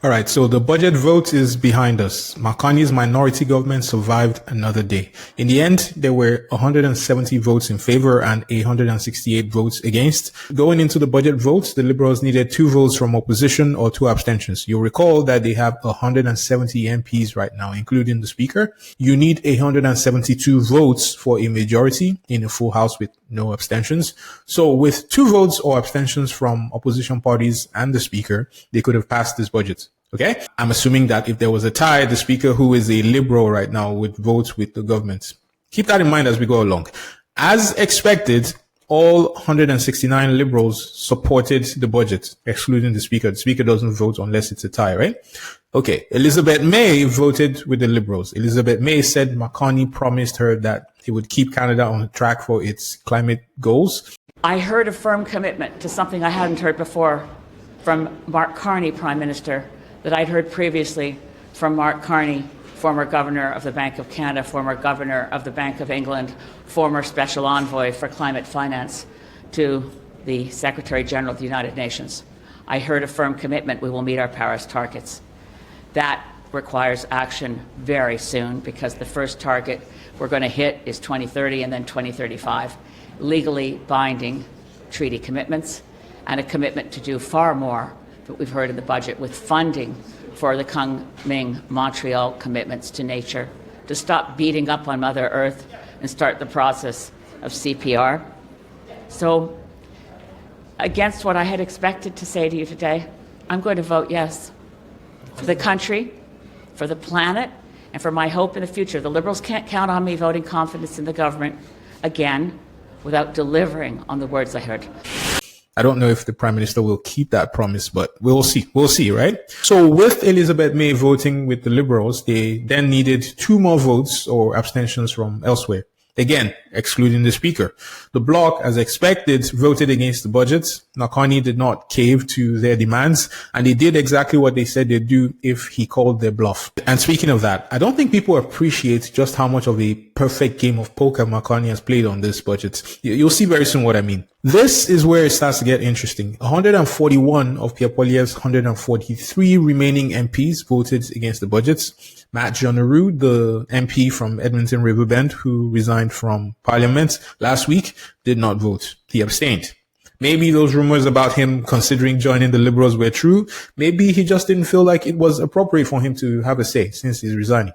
All right, so the budget vote is behind us. Mark Carney's minority government survived another day. In the end, there were 170 votes in favor and 168 votes against. Going into the budget votes, the Liberals needed 2 votes from opposition or 2 abstentions. You'll recall that they have 170 MPs right now, including the Speaker. You need 172 votes for a majority in a full House with no abstentions. So with 2 votes or abstentions from opposition parties and the Speaker, they could have passed this budget. Okay? I'm assuming that if there was a tie, the Speaker, who is a Liberal right now, would vote with the government. Keep that in mind as we go along. As expected, all 169 Liberals supported the budget, excluding the Speaker. The Speaker doesn't vote unless it's a tie, right? Okay. Elizabeth May voted with the Liberals. Elizabeth May said Mark Carney promised her that he would keep Canada on track for its climate goals. I heard a firm commitment to something I hadn't heard before from Mark Carney, Prime Minister, that I'd heard previously from Mark Carney, former Governor of the Bank of Canada, former Governor of the Bank of England, former Special Envoy for Climate Finance to the Secretary General of the United Nations. I heard a firm commitment we will meet our Paris targets. That requires action very soon because the first target we're going to hit is 2030 and then 2035. Legally binding treaty commitments and a commitment to do far more that we've heard in the budget with funding for the Kunming Montreal commitments to nature, to stop beating up on Mother Earth and start the process of CPR. So, against what I had expected to say to you today, I'm going to vote yes. For the country, for the planet, and for my hope in the future. The Liberals can't count on me voting confidence in the government again without delivering on the words I heard. I don't know if the Prime Minister will keep that promise, but we'll see. We'll see, right? So with Elizabeth May voting with the Liberals, they then needed 2 more votes or abstentions from elsewhere. Again, excluding the Speaker. The bloc, as expected, voted against the budget. Mark Carney did not cave to their demands, and they did exactly what they said they'd do if he called their bluff. And speaking of that, I don't think people appreciate just how much of a perfect game of poker Mark Carney has played on this budget. You'll see very soon what I mean. This is where it starts to get interesting. 141 of Pierre Poilievre's 143 remaining MPs voted against the budgets. Matt Jonaru, the MP from Edmonton Riverbend, who resigned from Parliament last week, did not vote. He abstained. Maybe those rumors about him considering joining the Liberals were true. Maybe he just didn't feel like it was appropriate for him to have a say since he's resigning.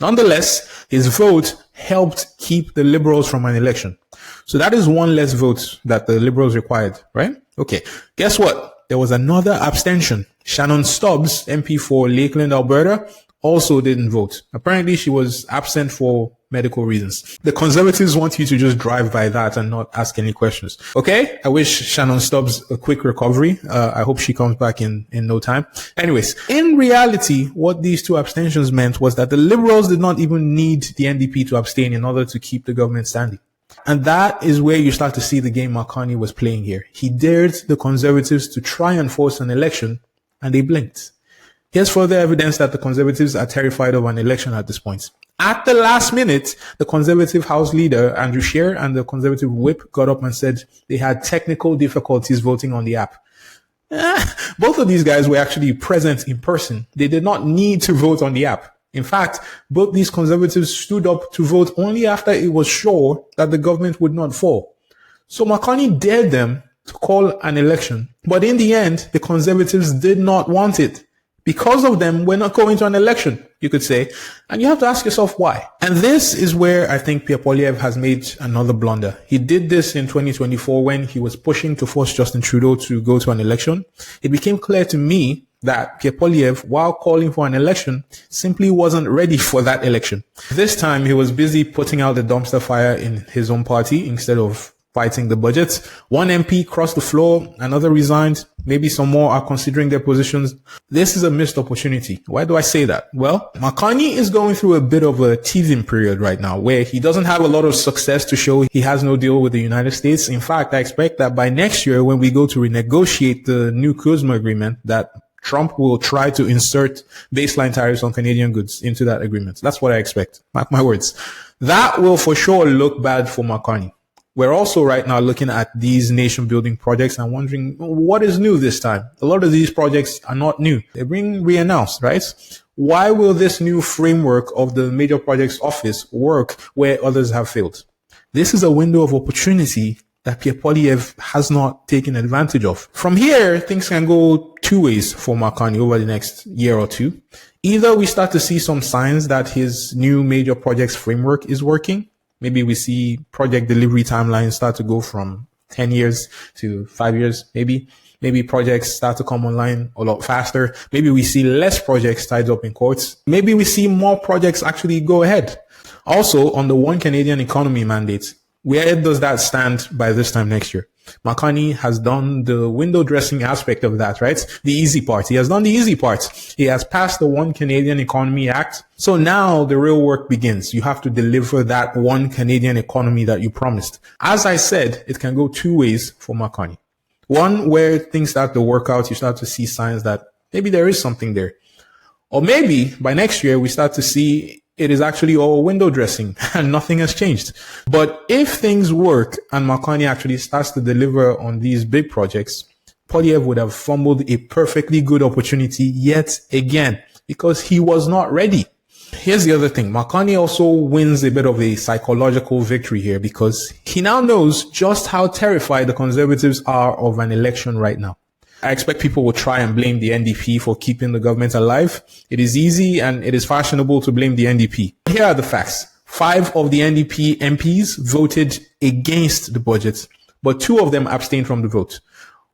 Nonetheless, his vote helped keep the Liberals from an election. So that is 1 less vote that the Liberals required, right? Okay. Guess what? There was another abstention. Shannon Stubbs, MP for Lakeland, Alberta, also didn't vote. Apparently, she was absent for medical reasons. The Conservatives want you to just drive by that and not ask any questions. Okay? I wish Shannon Stubbs a quick recovery. I hope she comes back in no time. Anyways, in reality, what these 2 abstentions meant was that the Liberals did not even need the NDP to abstain in order to keep the government standing. And that is where you start to see the game Mark Carney was playing here. He dared the Conservatives to try and force an election, and they blinked. Here's further evidence that the Conservatives are terrified of an election at this point. At the last minute, the Conservative House Leader, Andrew Scheer, and the Conservative Whip got up and said they had technical difficulties voting on the app. Both of these guys were actually present in person. They did not need to vote on the app. In fact, both these Conservatives stood up to vote only after it was sure that the government would not fall. So Mark Carney dared them to call an election. But in the end, the Conservatives did not want it. Because of them, we're not going to an election, you could say. And you have to ask yourself why. And this is where I think Pierre Poilievre has made another blunder. He did this in 2024 when he was pushing to force Justin Trudeau to go to an election. It became clear to me that Pierre Poilievre, while calling for an election, simply wasn't ready for that election. This time, he was busy putting out the dumpster fire in his own party instead of fighting the budget. 1 MP crossed the floor, another resigned, maybe some more are considering their positions. This is a missed opportunity. Why do I say that? Well, Mark Carney is going through a bit of a teething period right now where he doesn't have a lot of success to show he has no deal with the United States. In fact, I expect that by next year when we go to renegotiate the new CUSMA agreement, that Trump will try to insert baseline tariffs on Canadian goods into that agreement. That's what I expect. Mark my words. That will for sure look bad for Mark Carney. We're also right now looking at these nation building projects and wondering what is new this time. A lot of these projects are not new. They're being reannounced, right? Why will this new framework of the Major Projects Office work where others have failed? This is a window of opportunity that Pierre Poilievre has not taken advantage of. From here, things can go two ways for Mark Carney over the next year or two. Either we start to see some signs that his new major projects framework is working. Maybe we see project delivery timelines start to go from 10 years to 5 years, maybe. Maybe projects start to come online a lot faster. Maybe we see less projects tied up in courts. Maybe we see more projects actually go ahead. Also, on the One Canadian Economy mandate, where does that stand by this time next year? Mark Carney has done the window dressing aspect of that, right? The easy part. He has done the easy part. He has passed the One Canadian Economy Act. So now the real work begins. You have to deliver that one Canadian economy that you promised. As I said, it can go two ways for Mark Carney. One, where things start to work out, you start to see signs that maybe there is something there. Or maybe by next year, we start to see it is actually all window dressing and nothing has changed. But if things work and Mark Carney actually starts to deliver on these big projects, Poilievre would have fumbled a perfectly good opportunity yet again because he was not ready. Here's the other thing. Mark Carney also wins a bit of a psychological victory here because he now knows just how terrified the Conservatives are of an election right now. I expect people will try and blame the NDP for keeping the government alive. It is easy and it is fashionable to blame the NDP. Here are the facts. 5 of the NDP MPs voted against the budget, but 2 of them abstained from the vote.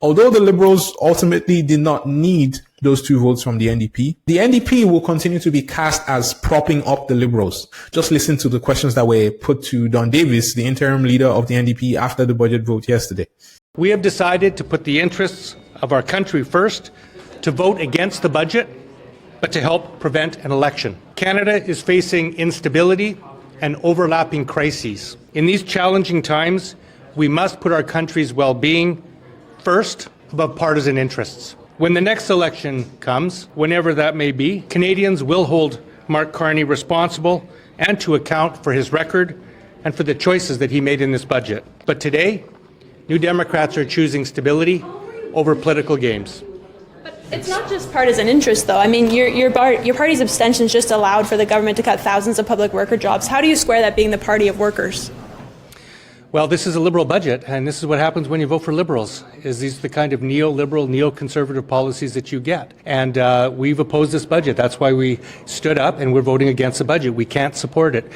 Although the Liberals ultimately did not need those 2 votes from the NDP will continue to be cast as propping up the Liberals. Just listen to the questions that were put to Don Davis, the interim leader of the NDP, after the budget vote yesterday. We have decided to put the interests of our country first, to vote against the budget, but to help prevent an election. Canada is facing instability and overlapping crises. In these challenging times, we must put our country's well-being first above partisan interests. When the next election comes, whenever that may be, Canadians will hold Mark Carney responsible and to account for his record and for the choices that he made in this budget. But today, New Democrats are choosing stability over political games. But it's not just partisan interest, though. I mean, your party's abstentions just allowed for the government to cut thousands of public worker jobs. How do you square that being the party of workers? Well, this is a Liberal budget, and this is what happens when you vote for Liberals, is these are the kind of neoliberal, neoconservative policies that you get. And we've opposed this budget. That's why we stood up and we're voting against the budget. We can't support it.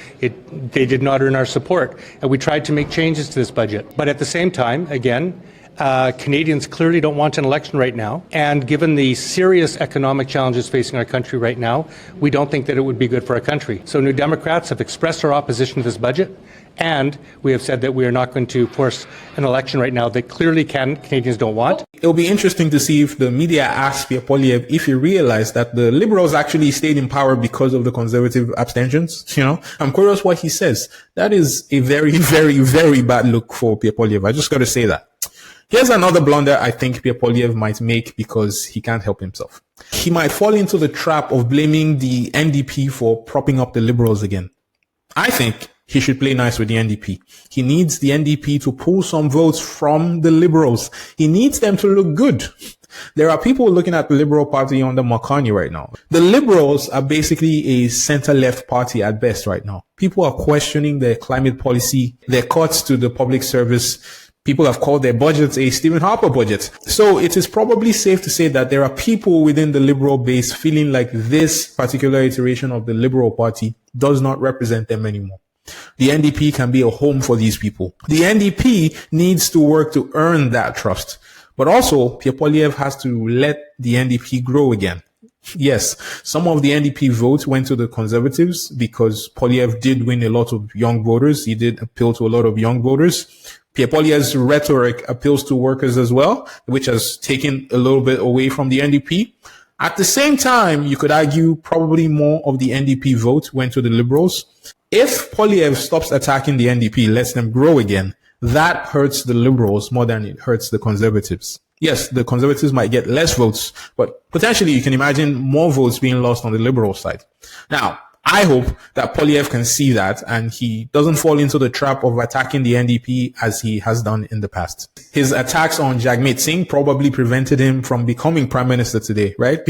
They did not earn our support. And we tried to make changes to this budget. But at the same time, again, Canadians clearly don't want an election right now. And given the serious economic challenges facing our country right now, we don't think that it would be good for our country. So New Democrats have expressed our opposition to this budget. And we have said that we are not going to force an election right now that clearly Canadians don't want. It'll be interesting to see if the media asks Pierre Poilievre if he realized that the Liberals actually stayed in power because of the Conservative abstentions. I'm curious what he says. That is a very, very, very bad look for Pierre Poilievre. I just got to say that. Here's another blunder I think Pierre Poilievre might make because he can't help himself. He might fall into the trap of blaming the NDP for propping up the Liberals again. I think he should play nice with the NDP. He needs the NDP to pull some votes from the Liberals. He needs them to look good. There are people looking at the Liberal Party under Mark Carney right now. The Liberals are basically a center-left party at best right now. People are questioning their climate policy, their cuts to the public service. People have called their budgets a Stephen Harper budget. So it is probably safe to say that there are people within the Liberal base feeling like this particular iteration of the Liberal Party does not represent them anymore. The NDP can be a home for these people. The NDP needs to work to earn that trust. But also, Pierre Poilievre has to let the NDP grow again. Yes, some of the NDP votes went to the Conservatives because Poilievre did win a lot of young voters. He did appeal to a lot of young voters. Pierre Poilievre's rhetoric appeals to workers as well, which has taken a little bit away from the NDP. At the same time, you could argue probably more of the NDP vote went to the Liberals. If Poilievre stops attacking the NDP, lets them grow again, that hurts the Liberals more than it hurts the Conservatives. Yes, the Conservatives might get less votes, but potentially you can imagine more votes being lost on the Liberal side. Now, I hope that Poilievre can see that and he doesn't fall into the trap of attacking the NDP as he has done in the past. His attacks on Jagmeet Singh probably prevented him from becoming prime minister today, right?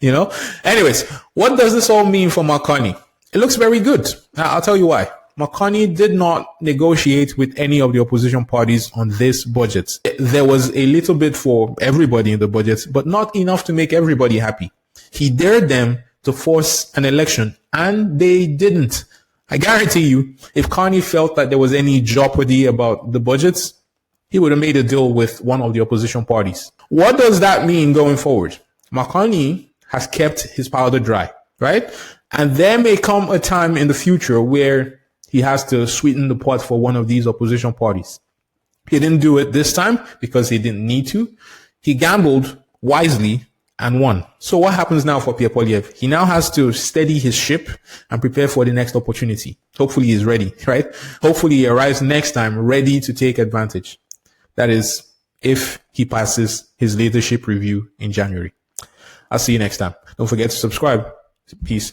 You know? Anyways, what does this all mean for Mark Carney? It looks very good. I'll tell you why. Mark Carney did not negotiate with any of the opposition parties on this budget. There was a little bit for everybody in the budget, but not enough to make everybody happy. He dared them to force an election, and they didn't. I guarantee you, if Carney felt that there was any jeopardy about the budgets, he would have made a deal with one of the opposition parties. What does that mean going forward? Mark Carney has kept his powder dry, right? And there may come a time in the future where he has to sweeten the pot for one of these opposition parties. He didn't do it this time because he didn't need to. He gambled wisely and won. So what happens now for Pierre Poilievre? He now has to steady his ship and prepare for the next opportunity. Hopefully he's ready, right? Hopefully he arrives next time ready to take advantage. That is, if he passes his leadership review in January. I'll see you next time. Don't forget to subscribe. Peace.